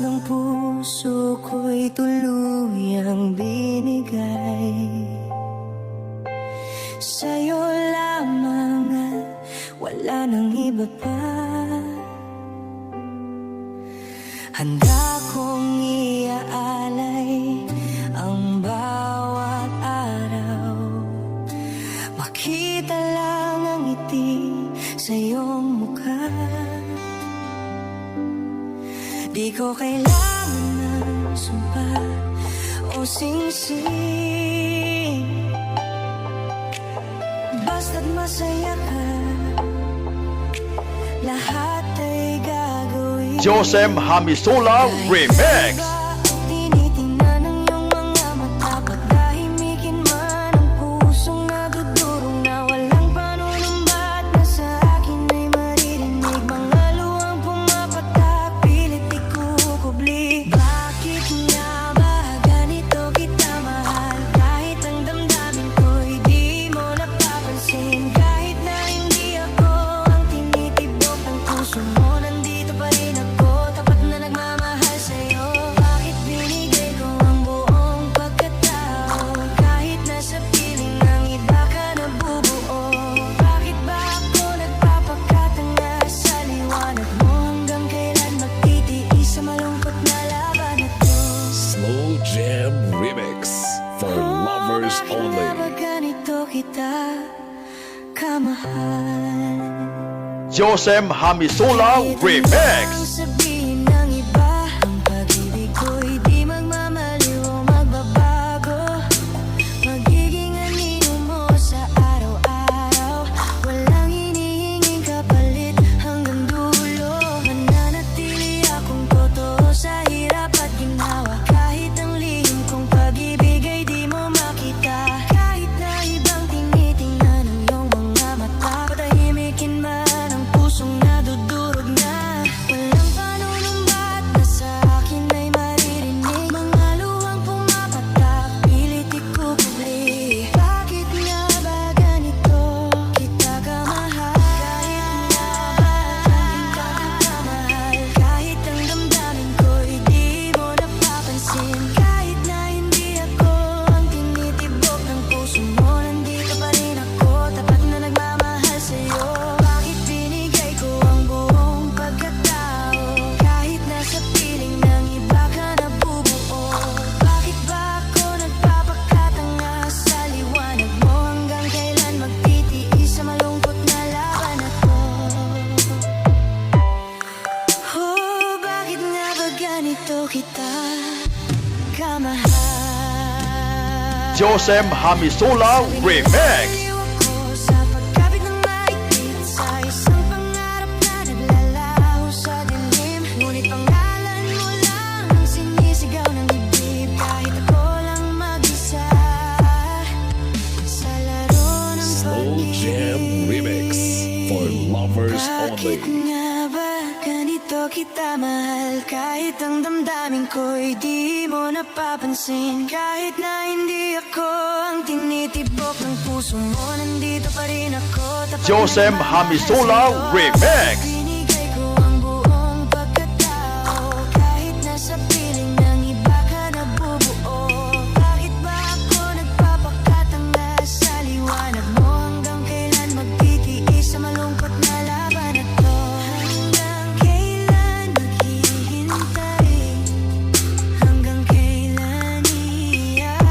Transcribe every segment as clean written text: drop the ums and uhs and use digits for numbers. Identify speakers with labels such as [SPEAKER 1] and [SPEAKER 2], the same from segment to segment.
[SPEAKER 1] ang puso ko'y tuluyang binigay. Sa'yo lamang at wala nang iba pa. Handa kong iaalay ang bawat araw. Makita lang ang ngiti sa iyong mukha. Di ko kailangan ng sumpa o singsing, basta't masaya ka, lahat ay gagawin.
[SPEAKER 2] Josem Hamisola Remix.
[SPEAKER 1] Tinitingnan ng iyong mga mata, pagdahimikin man ang pusong nadudurog na walang panunumbat na sa akin ay maririnig. Mga luhang pumapatak, pilit ikukubli. Bakit nga ba ganito kita mahal? Kahit ang damdamin ko'y di mo napapansin. Kahit na hindi ako ang tinitibok ng puso mo, nandito pa rin ako, tapat na nagmamahal sa'yo. Bakit binigay ko ang buong pagkatao? Kahit nasa piling ng iba ka nabubuo. Bakit ba ako nagpapakatanga sa liwanag mo? Hanggang kailan magtitiis sa malungkot na laban na to?
[SPEAKER 3] Slow Jam Remix for lovers
[SPEAKER 1] Bakit nga
[SPEAKER 3] only.
[SPEAKER 1] ba ganito kita kamahal?
[SPEAKER 2] Josem Hamisola Remix.
[SPEAKER 1] Ang sabihin ng iba, ang pag-ibig ko'y di magmamaliw o magbabago. Magiging anino mo sa araw-araw, walang hinihinging kapalit hanggang dulo. Mananatili akong totoo sa hirap at ginawa. Kahit ang lihim kong pag-ibig ay di mo makita. Kahit na ibang tinitingnan ng iyong mga mata, patahimikin man ang pusong nadudurog na. Walang panunumbat na sa akin ay maririnig. Mga luhang pumapatak, pilit ikukubli. Bakit nga ba ganito kita kamahal? Kahit nga ba ganito kita mahal? Kahit ang damdamin ko'y di mo napapansin. Kahit na hindi ako ang tinitibok ng puso mo, nandito pa rin ako, tapat na nagmamahal sa'yo. Bakit binigay ko ang buong pagkatao? Kahit nasa piling ng iba ka nabubuo. Bakit ba ako nagpapakatanga sa liwanag mo? Hanggang kailan magtitiis sa malungkot na laban na to? Oh, bakit nga ba ganito kita kamahal?
[SPEAKER 2] Josem Hamisola Remix.
[SPEAKER 1] Naliw ako sa pagkapit ng mahigpit sa isang pangarap na naglalaho sa dilim. Ngunit pangalan mo lang ang sinisigaw ng dibdib. Kahit ako lang mag-isa sa laro ng
[SPEAKER 3] Slow Jam Remix for lovers
[SPEAKER 1] Bakit
[SPEAKER 3] only.
[SPEAKER 1] nga ba ganito kita mahal? Kahit ang damdamin ko'y di mo napapansin. Kahit na hindi ako ang tinitibok ng puso mo, nandito pa rin ako, tapat na
[SPEAKER 2] Josem
[SPEAKER 1] nagmamahal
[SPEAKER 2] Hamisola
[SPEAKER 1] sa'yo.
[SPEAKER 2] Remix.
[SPEAKER 1] Binigay ko ang buong pagkatao. Kahit nasa piling ng iba ka nabubuo. Bakit ba ako nagpapakatanga sa liwanag mo? Hanggang kailan magtitiis sa malungkot na laban na to? Hanggang kailan maghihintay? Hanggang kailan iiyak?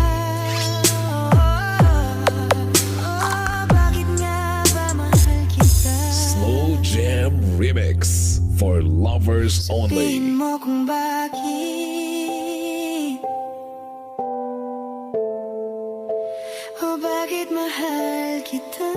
[SPEAKER 1] Bakit nga ba mahal kita?
[SPEAKER 3] Slow Jam Remix for lovers only.
[SPEAKER 1] Sabihin mo kung bakit, o bakit mahal kita.